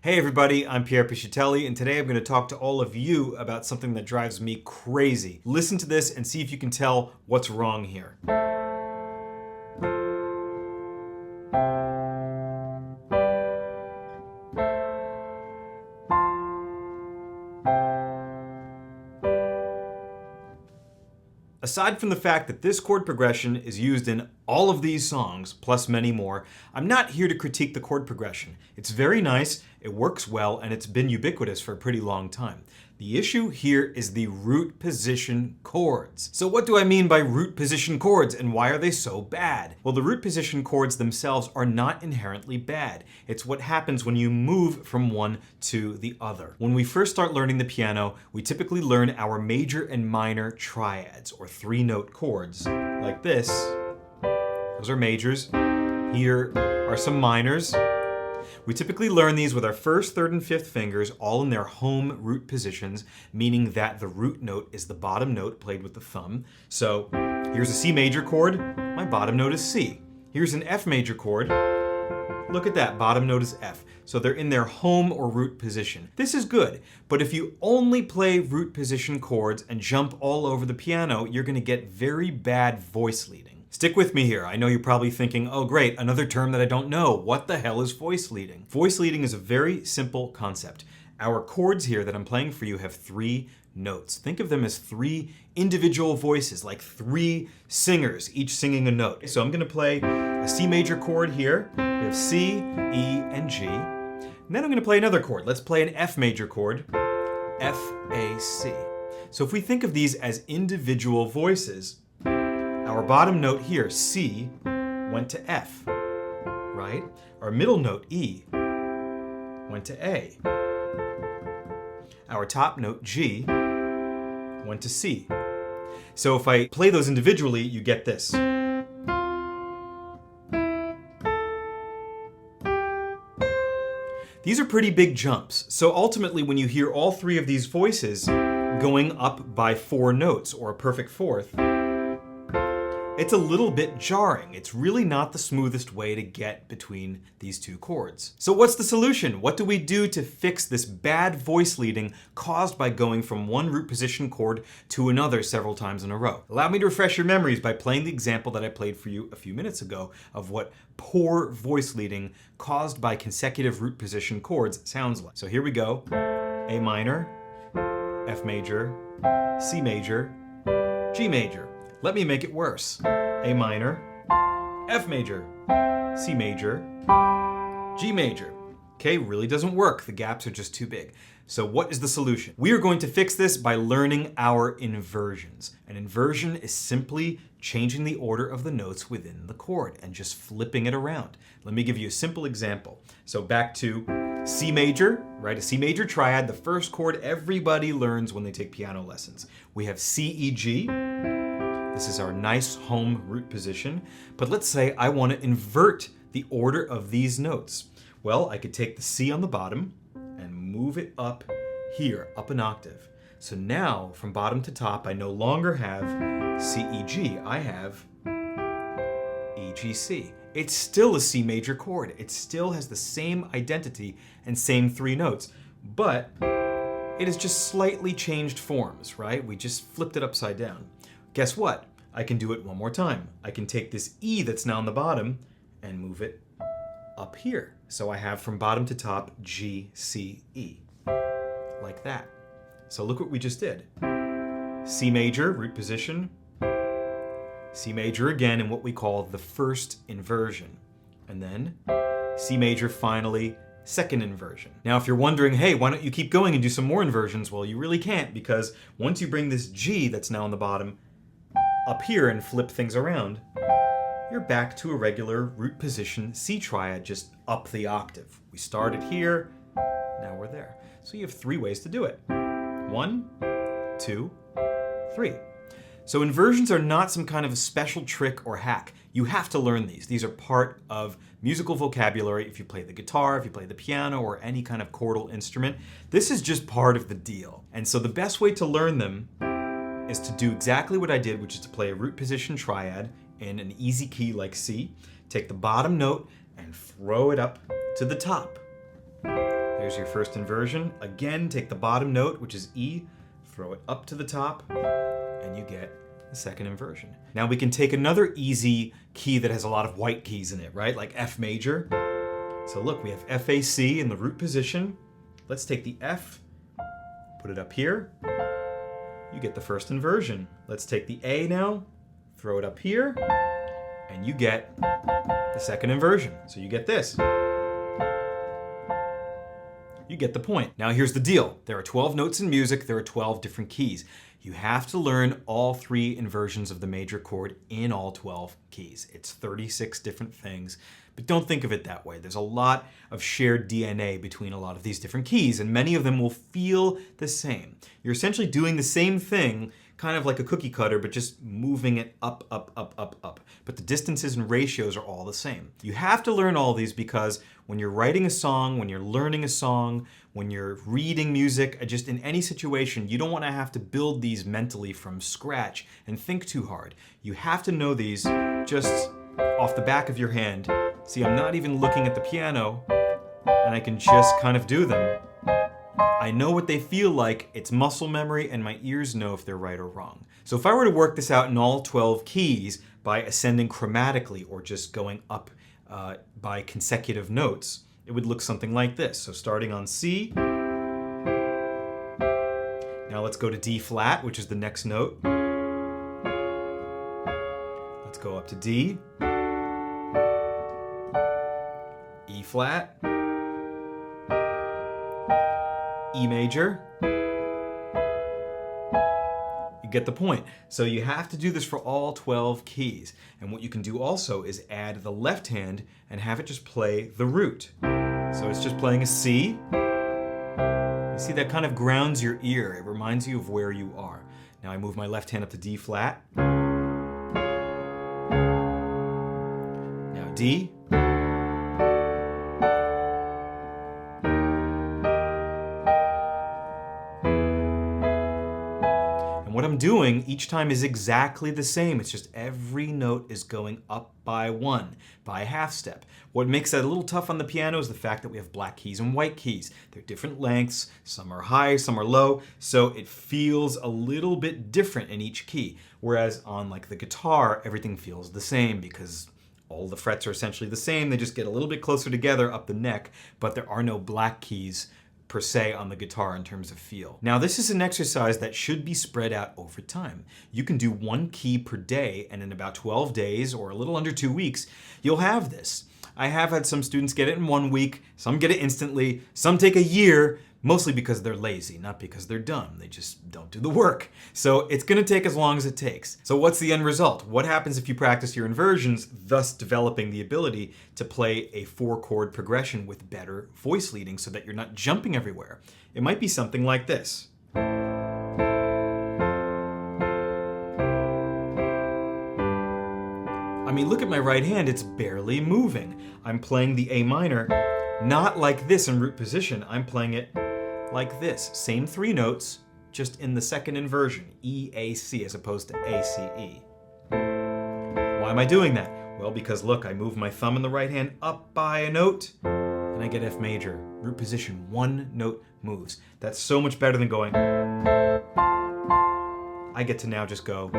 Hey everybody, I'm Pierre Piscitelli, and today I'm going to talk to all of you about something that drives me crazy. Listen to this and see if you can tell what's wrong here. Aside from the fact that this chord progression is used in all of these songs, plus many more, I'm not here to critique the chord progression. It's very nice, it works well, and it's been ubiquitous for a pretty long time. The issue here is the root position chords. So what do I mean by root position chords, and why are they so bad? Well, the root position chords themselves are not inherently bad. It's what happens when you move from one to the other. When we first start learning the piano, we typically learn our major and minor triads, or three-note chords, like this. Those are majors. Here are some minors. We typically learn these with our first, third, and fifth fingers all in their home root positions, meaning that the root note is the bottom note played with the thumb. So here's a C major chord, my bottom note is C. Here's an F major chord, look at that, bottom note is F. So they're in their home or root position. This is good, but if you only play root position chords and jump all over the piano, you're going to get very bad voice leading. Stick with me here. I know you're probably thinking, oh great, another term that I don't know. What the hell is voice leading? Voice leading is a very simple concept. Our chords here that I'm playing for you have three notes. Think of them as three individual voices, like three singers, each singing a note. So I'm going to play a C major chord here. We have C, E, and G. And then I'm going to play another chord. Let's play an F major chord, F, A, C. So if we think of these as individual voices, our bottom note here, C, went to F, right? Our middle note, E, went to A. Our top note, G, went to C. So if I play those individually, you get this. These are pretty big jumps. So ultimately, when you hear all three of these voices going up by four notes, or a perfect fourth, it's a little bit jarring. It's really not the smoothest way to get between these two chords. So what's the solution? What do we do to fix this bad voice leading caused by going from one root position chord to another several times in a row? Allow me to refresh your memories by playing the example that I played for you a few minutes ago of what poor voice leading caused by consecutive root position chords sounds like. So here we go. A minor, F major, C major, G major. Let me make it worse. A minor, F major, C major, G major. Okay, really doesn't work. The gaps are just too big. So what is the solution? We are going to fix this by learning our inversions. An inversion is simply changing the order of the notes within the chord and just flipping it around. Let me give you a simple example. So back to C major, right? A C major triad, the first chord everybody learns when they take piano lessons. We have C, E, G. This is our nice home root position. But let's say I want to invert the order of these notes. Well, I could take the C on the bottom and move it up here, up an octave. So now, from bottom to top, I no longer have C, E, G. I have E, G, C. It's still a C major chord. It still has the same identity and same three notes, but it has just slightly changed forms, right? We just flipped it upside down. Guess what? I can do it one more time. I can take this E that's now on the bottom and move it up here. So I have from bottom to top G, C, E, like that. So look what we just did. C major, root position, C major again in what we call the first inversion, and then C major finally, second inversion. Now if you're wondering, hey, why don't you keep going and do some more inversions? Well, you really can't, because once you bring this G that's now on the bottom up here and flip things around, you're back to a regular root position C triad, just up the octave. We started here, now we're there. So you have three ways to do it. 1, 2, 3. So inversions are not some kind of a special trick or hack. You have to learn these. These are part of musical vocabulary if you play the guitar, if you play the piano, or any kind of chordal instrument. This is just part of the deal. And so the best way to learn them is to do exactly what I did, which is to play a root position triad in an easy key like C, take the bottom note and throw it up to the top. There's your first inversion. Again, take the bottom note, which is E, throw it up to the top, and you get the second inversion. Now we can take another easy key that has a lot of white keys in it, right? Like F major. So look, we have FAC in the root position. Let's take the F, put it up here. You get the first inversion. Let's take the A now, throw it up here, and you get the second inversion. So you get this. You get the point. Now here's the deal. There are 12 notes in music, there are 12 different keys. You have to learn all 3 inversions of the major chord in all 12 keys. It's 36 different things, but don't think of it that way. There's a lot of shared DNA between a lot of these different keys, and many of them will feel the same. You're essentially doing the same thing, kind of like a cookie cutter, but just moving it up, up, up, up, up. But the distances and ratios are all the same. You have to learn all these because when you're writing a song, when you're learning a song, when you're reading music, just in any situation, you don't want to have to build these mentally from scratch and think too hard. You have to know these just off the back of your hand. See, I'm not even looking at the piano, and I can just kind of do them. I know what they feel like, it's muscle memory, and my ears know if they're right or wrong. So if I were to work this out in all 12 keys by ascending chromatically or just going up by consecutive notes, it would look something like this. So starting on C, now let's go to D flat, which is the next note. Let's go up to D, E flat, E major. You get the point. So you have to do this for all 12 keys. And what you can do also is add the left hand and have it just play the root. So it's just playing a C. You see, that kind of grounds your ear. It reminds you of where you are. Now I move my left hand up to D flat. Now D. What I'm doing each time is exactly the same. It's just every note is going up by 1, by a half step. What makes that a little tough on the piano is the fact that we have black keys and white keys. They're different lengths, some are high, some are low, so it feels a little bit different in each key. Whereas on like the guitar, everything feels the same because all the frets are essentially the same. They just get a little bit closer together up the neck, but there are no black keys per se on the guitar in terms of feel. Now this is an exercise that should be spread out over time. You can do 1 key per day, and in about 12 days or a little under 2 weeks, you'll have this. I have had some students get it in 1 week, some get it instantly, some take a year, mostly because they're lazy, not because they're dumb. They just don't do the work. So it's gonna take as long as it takes. So what's the end result? What happens if you practice your inversions, thus developing the ability to play a 4-chord progression with better voice leading so that you're not jumping everywhere? It might be something like this. I mean, look at my right hand, it's barely moving. I'm playing the A minor, not like this in root position. I'm playing it like this. Same 3 notes, just in the second inversion, E-A-C as opposed to A-C-E. Why am I doing that? Well, because look, I move my thumb in the right hand up by a note, and I get F major. Root position, 1 note moves. That's so much better than going. I get to now just go.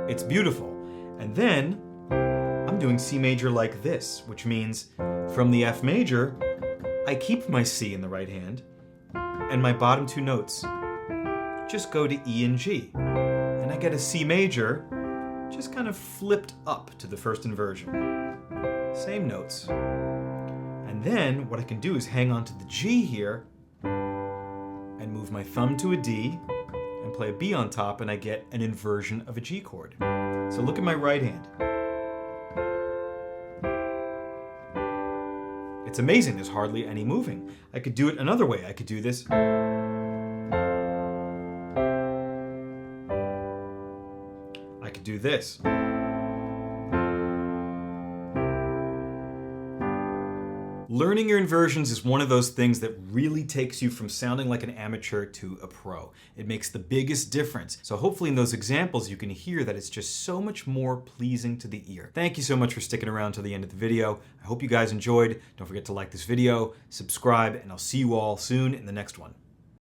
It's beautiful. And then I'm doing C major like this, which means from the F major, I keep my C in the right hand, and my bottom 2 notes just go to E and G. And I get a C major just kind of flipped up to the first inversion. Same notes. And then what I can do is hang on to the G here and move my thumb to a D and play a B on top, and I get an inversion of a G chord. So look at my right hand. It's amazing, there's hardly any moving. I could do it another way. I could do this. I could do this. Learning your inversions is one of those things that really takes you from sounding like an amateur to a pro. It makes the biggest difference. So hopefully in those examples you can hear that it's just so much more pleasing to the ear. Thank you so much for sticking around till the end of the video. I hope you guys enjoyed. Don't forget to like this video, subscribe, and I'll see you all soon in the next one.